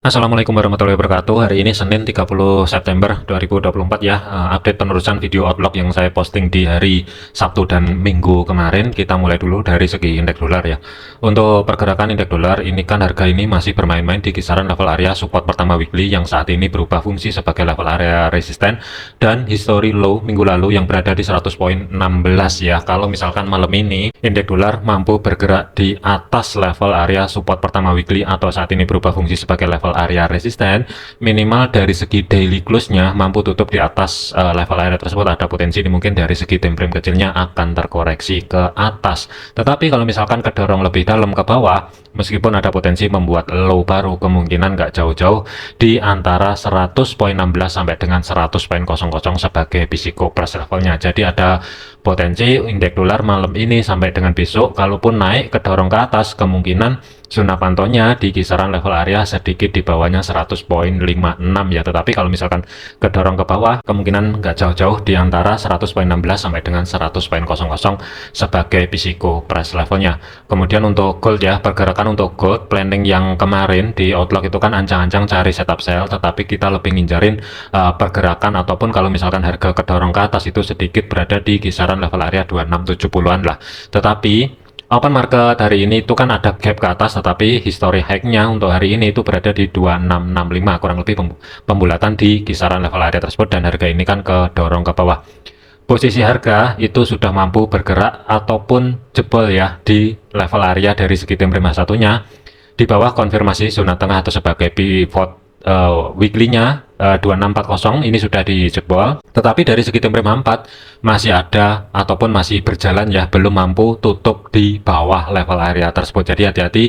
Assalamualaikum warahmatullahi wabarakatuh. Hari ini Senin 30 September 2024 ya. Update penerusan video outlook yang saya posting di hari Sabtu dan Minggu kemarin. Kita mulai dulu dari segi indeks dolar ya. Untuk pergerakan indeks dolar ini kan harga ini masih bermain-main di kisaran level area support pertama weekly yang saat ini berubah fungsi sebagai level area resisten dan history low minggu lalu yang berada di 100.16 ya. Kalau misalkan malam ini indeks dolar mampu bergerak di atas level area support pertama weekly atau saat ini berubah fungsi sebagai level area resisten, minimal dari segi daily close-nya mampu tutup di atas level area tersebut, ada potensi mungkin dari segi time frame kecilnya akan terkoreksi ke atas. Tetapi kalau misalkan kedorong lebih dalam ke bawah, meskipun ada potensi membuat low baru, kemungkinan nggak jauh-jauh di antara 100.16 sampai dengan 100.00 sebagai psiko price levelnya. Jadi ada potensi indeks dolar malam ini sampai dengan besok, kalaupun naik kedorong ke atas, kemungkinan zona pantaunya di kisaran level area sedikit di bawahnya 100.56 ya. Tetapi kalau misalkan kedorong ke bawah, kemungkinan nggak jauh-jauh di antara 100.16 sampai dengan 100.00 sebagai psiko price levelnya. Kemudian untuk gold ya, pergerakan untuk gold planning yang kemarin di outlook itu kan ancang-ancang cari setup sell, tetapi kita lebih nginjarin pergerakan ataupun kalau misalkan harga kedorong ke atas itu sedikit berada di kisaran level area 2670-an lah. Tetapi open market hari ini itu kan ada gap ke atas, tetapi history high-nya untuk hari ini itu berada di 2665, kurang lebih pembulatan di kisaran level area tersebut, dan harga ini kan kedorong ke bawah. Posisi harga itu sudah mampu bergerak ataupun jebol ya di level area dari segi time frame satunya di bawah konfirmasi zona tengah atau sebagai pivot weekly-nya 2640 ini sudah dijebol, tetapi dari segi time frame 4 masih ada ataupun masih berjalan ya, belum mampu tutup di bawah level area tersebut. Jadi hati-hati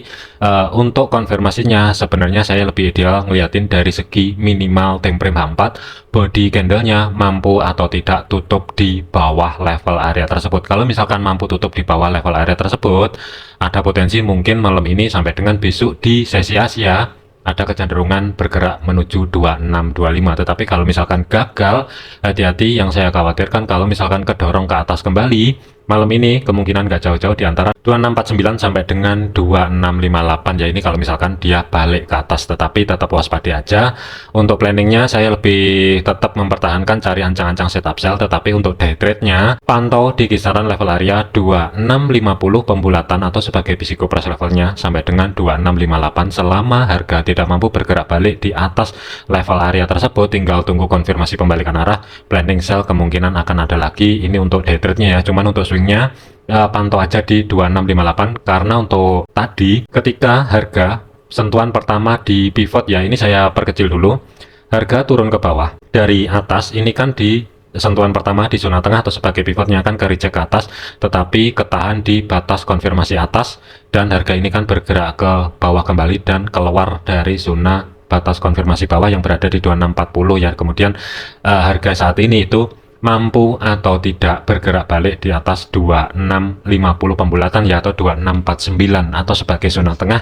untuk konfirmasinya. Sebenarnya saya lebih ideal ngeliatin dari segi minimal time frame 4 body candle-nya mampu atau tidak tutup di bawah level area tersebut. Kalau misalkan mampu tutup di bawah level area tersebut, ada potensi mungkin malam ini sampai dengan besok di sesi Asia ada kecenderungan bergerak menuju 2625. Tetapi kalau misalkan gagal, hati-hati. Yang saya khawatirkan kalau misalkan kedorong ke atas kembali malam ini, kemungkinan nggak jauh-jauh di antara 2649 sampai dengan 2658 ya. Ini kalau misalkan dia balik ke atas, tetapi tetap waspada aja. Untuk planningnya saya lebih tetap mempertahankan cari ancang-ancang setup sell, tetapi untuk day trade-nya pantau di kisaran level area 2650 pembulatan atau sebagai psiko price levelnya sampai dengan 2658. Selama harga tidak mampu bergerak balik di atas level area tersebut, tinggal tunggu konfirmasi pembalikan arah, planning sell kemungkinan akan ada lagi. Ini untuk day trade-nya ya. Cuman untuk swingnya pantau aja di 2658, karena untuk tadi ketika harga sentuhan pertama di pivot ya, ini saya perkecil dulu, harga turun ke bawah dari atas, ini kan di sentuhan pertama di zona tengah atau sebagai pivotnya kan ke reject ke atas, tetapi ketahan di batas konfirmasi atas, dan harga ini kan bergerak ke bawah kembali dan keluar dari zona batas konfirmasi bawah yang berada di 2640 ya. Kemudian harga saat ini itu mampu atau tidak bergerak balik di atas 2650 pembulatan ya, atau 2649 atau sebagai zona tengah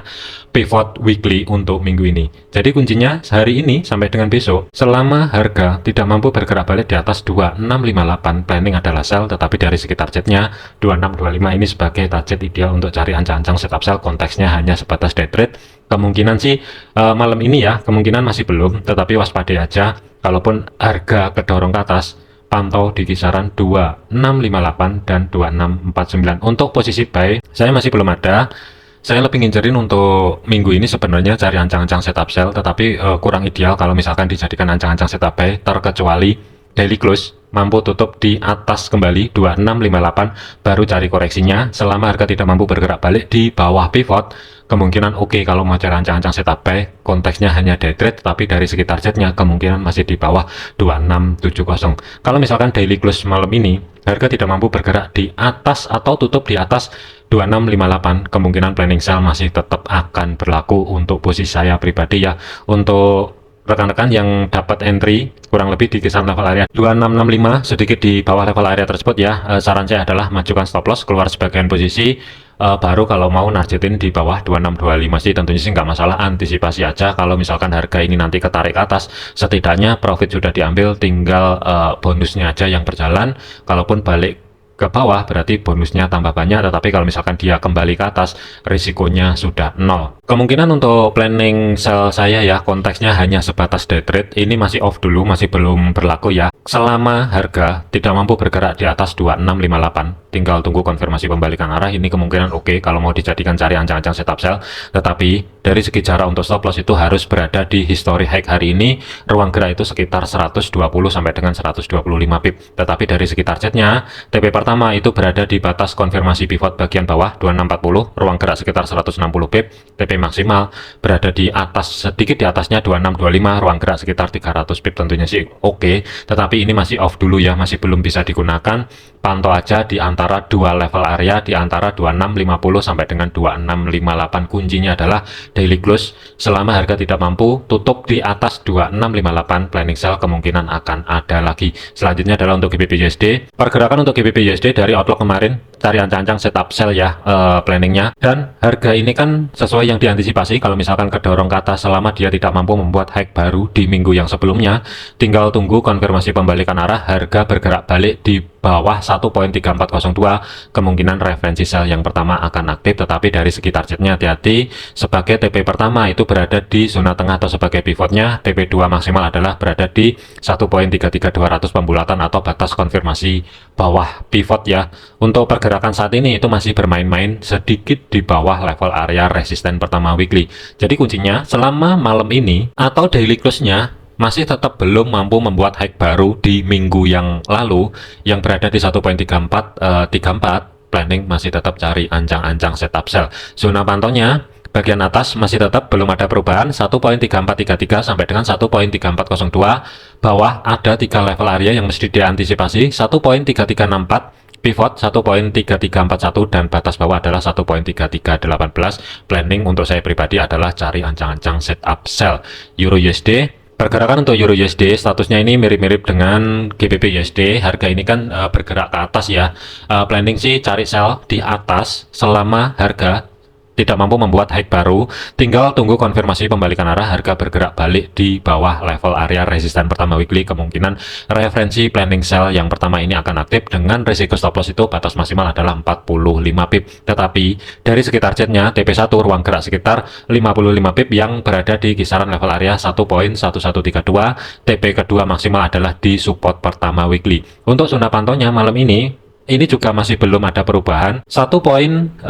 pivot weekly untuk minggu ini. Jadi kuncinya hari ini sampai dengan besok, selama harga tidak mampu bergerak balik di atas 2658, planning adalah sell, tetapi dari segi targetnya 2625 ini sebagai target ideal untuk cari ancang-ancang setup sell. Konteksnya hanya sebatas day trade. Kemungkinan sih malam ini ya, kemungkinan masih belum, tetapi waspada aja. Kalaupun harga kedorong ke atas, pantau di kisaran 2658 dan 2649. Untuk posisi buy saya masih belum ada. Saya lebih ngincerin untuk minggu ini sebenarnya cari ancang-ancang setup sell, tetapi kurang ideal kalau misalkan dijadikan ancang-ancang setup buy, terkecuali daily close mampu tutup di atas kembali 2658 baru cari koreksinya. Selama harga tidak mampu bergerak balik di bawah pivot, kemungkinan oke kalau mau cari ancang-ancang setup buy. Konteksnya hanya day trade, tapi dari segi targetnya kemungkinan masih di bawah 2670. Kalau misalkan daily close malam ini harga tidak mampu bergerak di atas atau tutup di atas 2658, kemungkinan planning sell masih tetap akan berlaku untuk posisi saya pribadi ya. Untuk rekan-rekan yang dapat entry kurang lebih di kisaran level area 2665, sedikit di bawah level area tersebut ya, saran saya adalah majukan stop loss, keluar sebagian posisi, baru kalau mau nargetin di bawah 2625 sih tentunya sih nggak masalah. Antisipasi aja kalau misalkan harga ini nanti ketarik ke atas, setidaknya profit sudah diambil, tinggal bonusnya aja yang berjalan. Kalaupun balik ke bawah berarti bonusnya tambah banyak, tetapi kalau misalkan dia kembali ke atas risikonya sudah nol. Kemungkinan untuk planning sell saya ya, konteksnya hanya sebatas day trade, ini masih off dulu, masih belum berlaku ya. Selama harga tidak mampu bergerak di atas 2658, tinggal tunggu konfirmasi pembalikan arah, ini kemungkinan oke kalau mau dijadikan cari ancang-ancang setup sell. Tetapi dari segi jarak untuk stop loss itu harus berada di history high hari ini, ruang gerak itu sekitar 120 sampai dengan 125 pip. Tetapi dari segi targetnya, TP pertama itu berada di batas konfirmasi pivot bagian bawah 2640, ruang gerak sekitar 160 pip, TP maksimal berada di atas, sedikit di atasnya 2625, ruang gerak sekitar 300 pip, tentunya sih oke. Tetapi ini masih off dulu ya, masih belum bisa digunakan. Pantau aja di antara dua level area, di antara 2650 sampai dengan 2658. Kuncinya adalah daily close. Selama harga tidak mampu tutup di atas 2658, planning sell kemungkinan akan ada lagi. Selanjutnya adalah untuk GBP USD. Pergerakan untuk GBP USD dari outlook kemarin, cari ancang-ancang setup sell ya, planningnya. Dan harga ini kan sesuai yang diantisipasi, kalau misalkan kedorong ke atas selama dia tidak mampu membuat high baru di minggu yang sebelumnya, tinggal tunggu konfirmasi pembalikan arah, harga bergerak balik di bawah 1.3402, kemungkinan referensi sell yang pertama akan aktif. Tetapi dari segi targetnya hati-hati, sebagai TP pertama itu berada di zona tengah atau sebagai pivotnya, TP2 maksimal adalah berada di 1.33200 pembulatan atau batas konfirmasi bawah pivot ya. Untuk pergerakan saat ini itu masih bermain-main sedikit di bawah level area resisten pertama weekly. Jadi kuncinya selama malam ini atau daily close-nya masih tetap belum mampu membuat high baru di minggu yang lalu yang berada di 1.3434, planning masih tetap cari ancang-ancang setup sell. Zona pantaunya bagian atas masih tetap belum ada perubahan, 1.3433 sampai dengan 1.3402. Bawah ada 3 level area yang mesti diantisipasi, 1.3364 pivot, 1.3341, dan batas bawah adalah 1.3318. Planning untuk saya pribadi adalah cari ancang-ancang setup sell. Euro USD, pergerakan untuk Euro USD statusnya ini mirip-mirip dengan GBP USD. Harga ini kan bergerak ke atas ya. Planning sih cari sell di atas selama harga tidak mampu membuat high baru, tinggal tunggu konfirmasi pembalikan arah, harga bergerak balik di bawah level area resisten pertama weekly. Kemungkinan referensi planning sell yang pertama ini akan aktif dengan risiko stop loss itu batas maksimal adalah 45 pip. Tetapi dari segi targetnya TP1 ruang gerak sekitar 55 pip yang berada di kisaran level area 1.1132. TP kedua maksimal adalah di support pertama weekly. Untuk zona pantaunya malam ini juga masih belum ada perubahan, 1.1214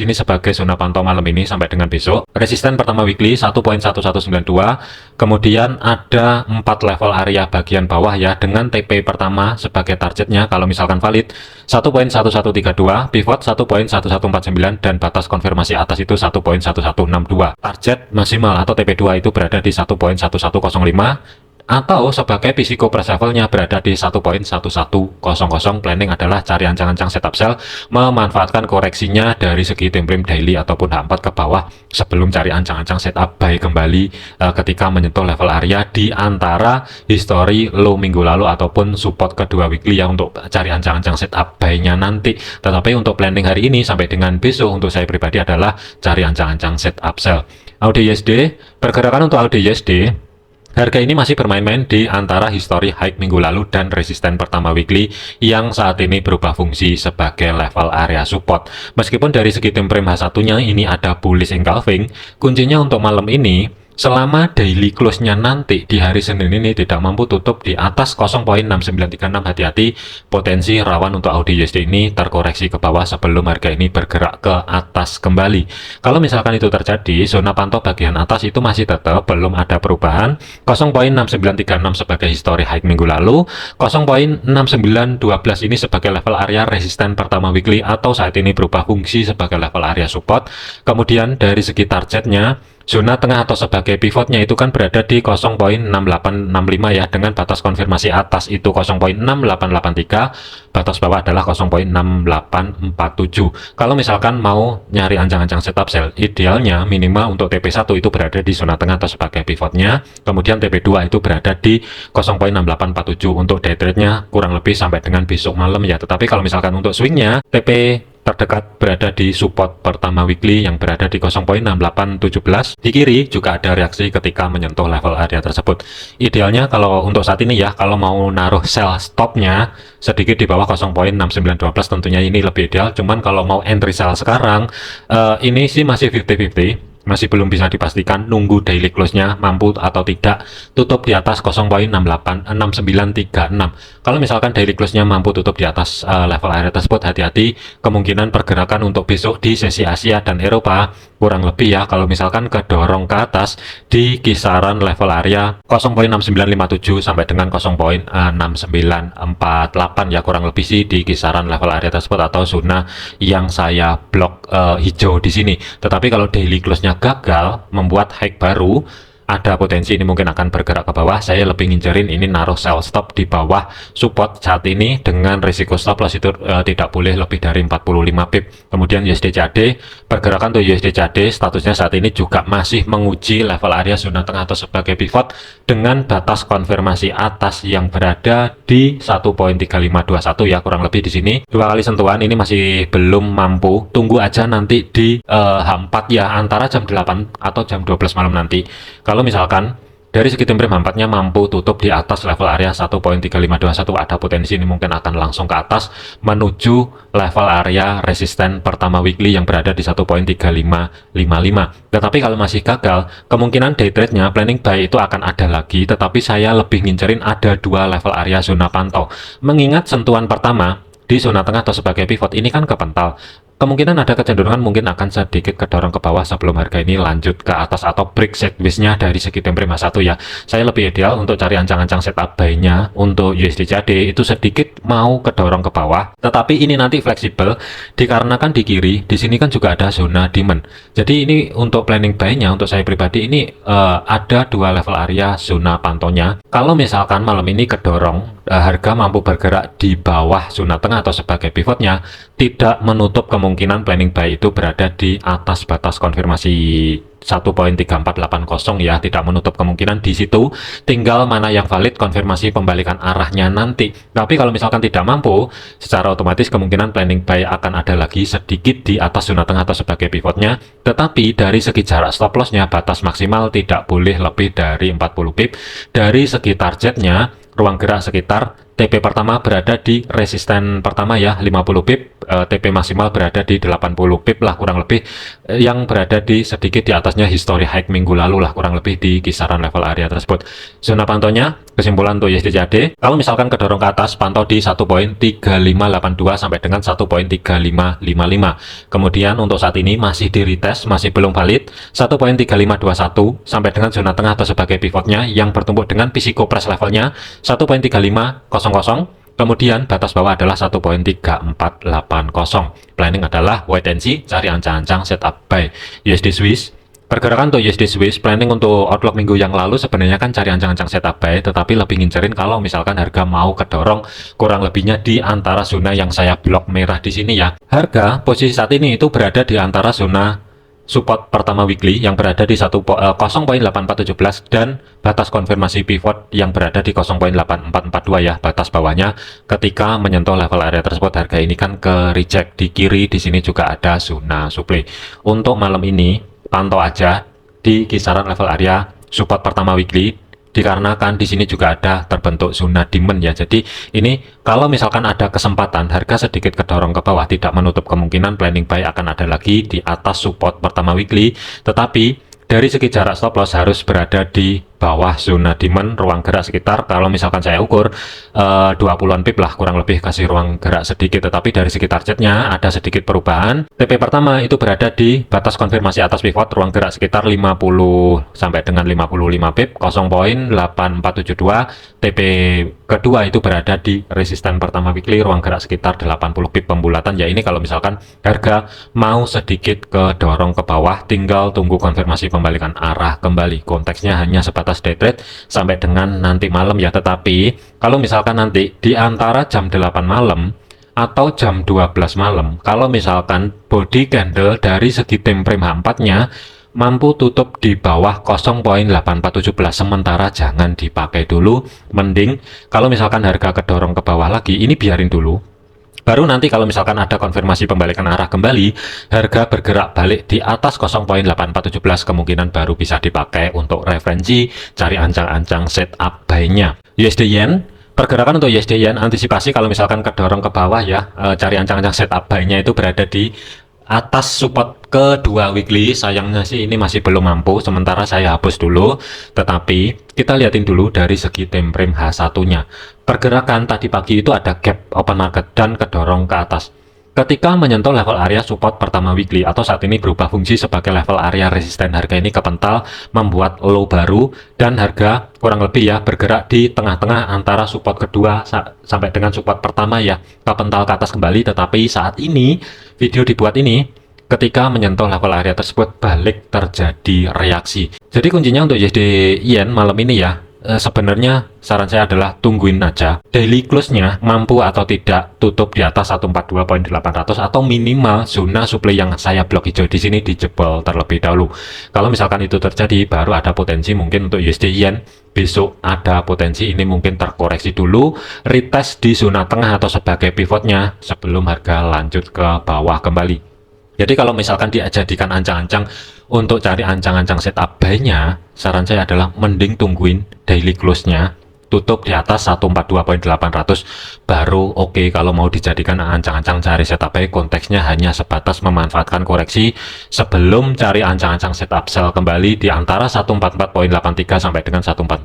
ini sebagai zona pantau malam ini sampai dengan besok. Resisten pertama weekly 1.1192, kemudian ada 4 level area bagian bawah ya, dengan TP pertama sebagai targetnya kalau misalkan valid 1.1132, pivot 1.1149, dan batas konfirmasi atas itu 1.1162. Target maksimal atau TP2 itu berada di 1.1105, atau sebagai physical price levelnya berada di 1.1100. Planning adalah cari ancang-ancang setup sell, memanfaatkan koreksinya dari segi time frame daily ataupun H4 ke bawah sebelum cari ancang-ancang setup buy kembali ketika menyentuh level area di antara history low minggu lalu ataupun support kedua weekly ya, untuk cari ancang-ancang setup buy-nya nanti. Tetapi untuk planning hari ini sampai dengan besok untuk saya pribadi adalah cari ancang-ancang setup sell. AUD USD, pergerakan untuk AUD USD, harga ini masih bermain-main di antara history high minggu lalu dan resisten pertama weekly yang saat ini berubah fungsi sebagai level area support. Meskipun dari segi time frame H1-nya ini ada bullish engulfing, kuncinya untuk malam ini selama daily close-nya nanti di hari Senin ini tidak mampu tutup di atas 0.6936, hati-hati, potensi rawan untuk AUD USD ini terkoreksi ke bawah sebelum harga ini bergerak ke atas kembali. Kalau misalkan itu terjadi, zona pantau bagian atas itu masih tetap belum ada perubahan, 0.6936 sebagai history high minggu lalu, 0.6912 ini sebagai level area resisten pertama weekly atau saat ini berubah fungsi sebagai level area support. Kemudian dari segi targetnya, zona tengah atau sebagai pivotnya itu kan berada di 0.6865 ya, dengan batas konfirmasi atas itu 0.6883, batas bawah adalah 0.6847. Kalau misalkan mau nyari ancang-ancang setup sell, idealnya minimal untuk TP1 itu berada di zona tengah atau sebagai pivotnya, kemudian TP2 itu berada di 0.6847. Untuk day trade-nya kurang lebih sampai dengan besok malam ya. Tetapi kalau misalkan untuk swingnya, TP terdekat berada di support pertama weekly yang berada di 0.6817. Di kiri juga ada reaksi ketika menyentuh level area tersebut. Idealnya kalau untuk saat ini ya, kalau mau naruh sell stopnya sedikit di bawah 0.6912 tentunya ini lebih ideal. Cuman kalau mau entry sell sekarang, ini sih masih 50-50. Masih belum bisa dipastikan, nunggu daily close-nya mampu atau tidak tutup di atas 0.686936. Kalau misalkan daily close-nya mampu tutup di atas level area tersebut, hati-hati, kemungkinan pergerakan untuk besok di sesi Asia dan Eropa kurang lebih ya, kalau misalkan kedorong ke atas di kisaran level area 0.6957 sampai dengan 0.6948 ya, kurang lebih sih di kisaran level area tersebut atau zona yang saya blok hijau di sini. Tetapi kalau daily close-nya gagal membuat high baru, ada potensi ini mungkin akan bergerak ke bawah. Saya lebih ngincerin ini naruh sell stop di bawah support saat ini dengan risiko stop loss itu tidak boleh lebih dari 45 pip. Kemudian USD CAD, pergerakan untuk USD CAD statusnya saat ini juga masih menguji level area zona tengah atau sebagai pivot dengan batas konfirmasi atas yang berada di 1.3521 ya, kurang lebih di sini. Dua kali sentuhan ini masih belum mampu. Tunggu aja nanti di H4 ya, antara jam 8 atau jam 12 malam nanti. Kalau misalkan dari segi time frame H4-nya mampu tutup di atas level area 1.3521, ada potensi ini mungkin akan langsung ke atas menuju level area resisten pertama weekly yang berada di 1.3555. Tetapi kalau masih gagal, kemungkinan day trade-nya planning buy itu akan ada lagi, tetapi saya lebih ngincerin ada dua level area zona pantau. Mengingat sentuhan pertama di zona tengah atau sebagai pivot ini kan kepental, kemungkinan ada kecenderungan mungkin akan sedikit kedorong ke bawah sebelum harga ini lanjut ke atas atau break sideways-nya dari segi time frame H1 ya. Saya lebih ideal untuk cari ancang-ancang setup buy-nya untuk USD CAD itu sedikit mau kedorong ke bawah, tetapi ini nanti fleksibel dikarenakan di kiri di sini kan juga ada zona demand. Jadi ini untuk planning buy-nya untuk saya pribadi ini ada dua level area zona pantaunya. Kalau misalkan malam ini kedorong harga mampu bergerak di bawah zona tengah atau sebagai pivotnya, tidak menutup kemungkinan planning buy itu berada di atas batas konfirmasi 1.3480 ya, tidak menutup kemungkinan di situ, tinggal mana yang valid konfirmasi pembalikan arahnya nanti. Tapi kalau misalkan tidak mampu, secara otomatis kemungkinan planning buy akan ada lagi sedikit di atas zona tengah atau sebagai pivotnya, tetapi dari segi jarak stop loss-nya batas maksimal tidak boleh lebih dari 40 pip. Dari segi targetnya ruang gerak sekitar TP pertama berada di resisten pertama ya 50 pip, TP maksimal berada di 80 pip lah kurang lebih, yang berada di sedikit di atasnya history high minggu lalu lah kurang lebih di kisaran level area tersebut. Zona pantaunya, kesimpulan untuk USD CAD, kalau misalkan kedorong ke atas pantau di 1.3582 sampai dengan 1.3555. Kemudian untuk saat ini masih di retest, masih belum valid 1.3521 sampai dengan zona tengah atau sebagai pivotnya yang bertumpuk dengan physical price levelnya 1.3500. Kemudian batas bawah adalah 1.3480. Planning adalah wait and see, cari ancang-ancang setup buy. USD Swiss, pergerakan untuk USD Swiss, planning untuk outlook minggu yang lalu sebenarnya kan cari ancang-ancang setup buy, tetapi lebih ngincerin kalau misalkan harga mau kedorong kurang lebihnya di antara zona yang saya blok merah di sini ya. Harga posisi saat ini itu berada di antara zona support pertama weekly yang berada di 0.8417 dan batas konfirmasi pivot yang berada di 0.8442 ya, batas bawahnya ketika menyentuh level area tersebut harga ini kan ke reject. Di kiri di sini juga ada zona supply. Untuk malam ini pantau aja di kisaran level area support pertama weekly, dikarenakan di sini juga ada terbentuk zona demand ya. Jadi ini kalau misalkan ada kesempatan harga sedikit kedorong ke bawah, tidak menutup kemungkinan planning buy akan ada lagi di atas support pertama weekly, tetapi dari segi jarak stop loss harus berada di bawah zona demand, ruang gerak sekitar, kalau misalkan saya ukur 20-an pip lah kurang lebih, kasih ruang gerak sedikit, tetapi dari segi targetnya ada sedikit perubahan. TP pertama itu berada di batas konfirmasi atas pivot, ruang gerak sekitar 50 sampai dengan 55 pip 0.8472. TP kedua itu berada di resisten pertama weekly, ruang gerak sekitar 80 pip pembulatan ya. Ini kalau misalkan harga mau sedikit kedorong ke bawah, tinggal tunggu konfirmasi pembalikan arah kembali. Konteksnya hanya sebatas day trade sampai dengan nanti malam ya. Tetapi kalau misalkan nanti di antara jam 8 malam atau jam 12 malam, kalau misalkan body candle dari segi time frame H4-nya mampu tutup di bawah 0.8417, sementara jangan dipakai dulu. Mending kalau misalkan harga kedorong ke bawah lagi, ini biarin dulu. Baru nanti kalau misalkan ada konfirmasi pembalikan arah kembali, harga bergerak balik di atas 0.8417, kemungkinan baru bisa dipakai untuk referensi cari ancang-ancang setup buy-nya. USD Yen, pergerakan untuk USD Yen antisipasi kalau misalkan kedorong ke bawah ya, cari ancang-ancang setup buy-nya itu berada di atas support kedua weekly. Sayangnya sih ini masih belum mampu, sementara saya hapus dulu. Tetapi kita lihatin dulu dari segi time frame H1 nya. Pergerakan tadi pagi itu ada gap open market dan kedorong ke atas. Ketika menyentuh level area support pertama weekly atau saat ini berubah fungsi sebagai level area resisten, harga ini kepental membuat low baru dan harga kurang lebih ya bergerak di tengah-tengah antara support kedua sampai dengan support pertama ya, kepental ke atas kembali. Tetapi saat ini video dibuat ini ketika menyentuh level area tersebut balik terjadi reaksi. Jadi kuncinya untuk USD Yen malam ini ya, sebenarnya saran saya adalah tungguin aja daily close-nya mampu atau tidak tutup di atas 142.800 atau minimal zona supply yang saya blok hijau di sini dijebol terlebih dahulu. Kalau misalkan itu terjadi, baru ada potensi mungkin untuk USD Yen besok ada potensi ini mungkin terkoreksi dulu, retest di zona tengah atau sebagai pivotnya sebelum harga lanjut ke bawah kembali. Jadi kalau misalkan dijadikan ancang-ancang untuk cari ancang-ancang setup buy-nya, saran saya adalah mending tungguin daily close-nya tutup di atas 142.800 baru oke. Kalau mau dijadikan ancang-ancang cari setup buy, konteksnya hanya sebatas memanfaatkan koreksi sebelum cari ancang-ancang setup sell kembali di antara 144.83 sampai dengan 144.300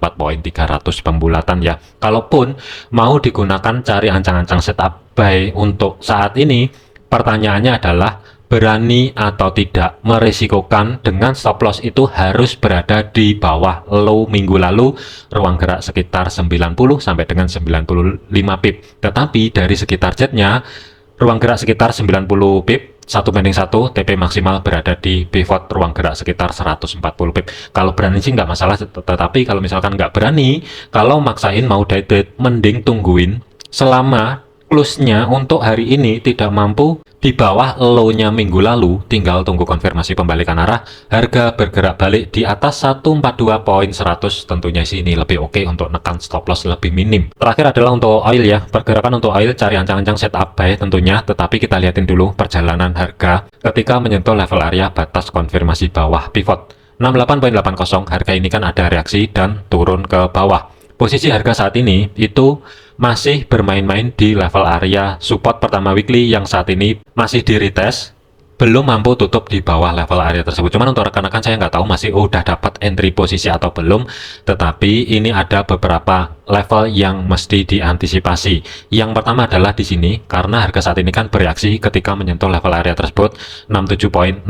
pembulatan ya. Kalaupun mau digunakan cari ancang-ancang setup buy untuk saat ini, pertanyaannya adalah berani atau tidak merisikokan dengan stop loss itu harus berada di bawah low minggu lalu, ruang gerak sekitar 90 sampai dengan 95 pip. Tetapi dari segi targetnya, ruang gerak sekitar 90 pip, 1/1, TP maksimal berada di pivot ruang gerak sekitar 140 pip. Kalau berani sih nggak masalah, tetapi kalau misalkan nggak berani, kalau maksain mau day trade, mending tungguin selama close-nya untuk hari ini tidak mampu di bawah low-nya minggu lalu, tinggal tunggu konfirmasi pembalikan arah, harga bergerak balik di atas 142.100, tentunya sini lebih oke untuk nekan stop loss lebih minim. Terakhir adalah untuk oil ya, pergerakan untuk oil cari ancang-ancang setup buy tentunya, tetapi kita lihatin dulu perjalanan harga ketika menyentuh level area batas konfirmasi bawah pivot 68.80, harga ini kan ada reaksi dan turun ke bawah. Posisi harga saat ini itu masih bermain-main di level area support pertama weekly yang saat ini masih di retest, belum mampu tutup di bawah level area tersebut. Cuman untuk rekan-rekan saya nggak tahu masih udah dapat entry posisi atau belum, tetapi ini ada beberapa level yang mesti diantisipasi. Yang pertama adalah di sini, karena harga saat ini kan bereaksi ketika menyentuh level area tersebut 67.68,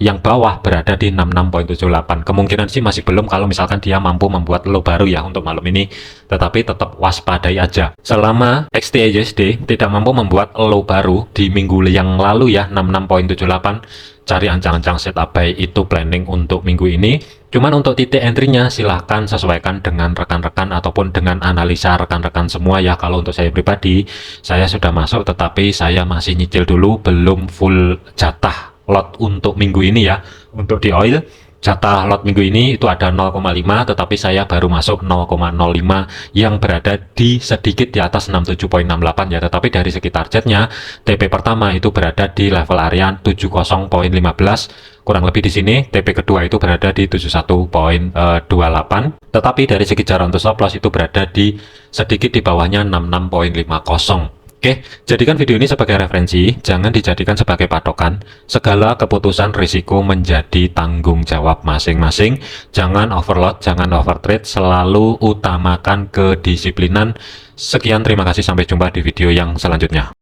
yang bawah berada di 66.78. Kemungkinan sih masih belum kalau misalkan dia mampu membuat low baru ya untuk malam ini, tetapi tetap waspadai aja. Selama XTAUSD tidak mampu membuat low baru di minggu yang lalu ya 66.78, cari ancang-ancang setup buy itu planning untuk minggu ini. Cuman untuk titik entry-nya silahkan sesuaikan dengan rekan-rekan ataupun dengan analisa rekan-rekan semua ya. Kalau untuk saya pribadi, saya sudah masuk tetapi saya masih nyicil dulu, belum full jatah lot untuk minggu ini ya. Untuk di oil, jatah lot minggu ini itu ada 0,5, tetapi saya baru masuk 0,05 yang berada di sedikit di atas 67.68 ya. Tetapi dari segi targetnya, TP pertama itu berada di level area 70.15, kurang lebih di sini. TP kedua itu berada di 71.28, tetapi dari segi jarak untuk stop loss itu berada di sedikit di bawahnya 66.50. Oke, jadikan video ini sebagai referensi, jangan dijadikan sebagai patokan. Segala keputusan risiko menjadi tanggung jawab masing-masing. Jangan overload, jangan overtrade, selalu utamakan kedisiplinan. Sekian, terima kasih, sampai jumpa di video yang selanjutnya.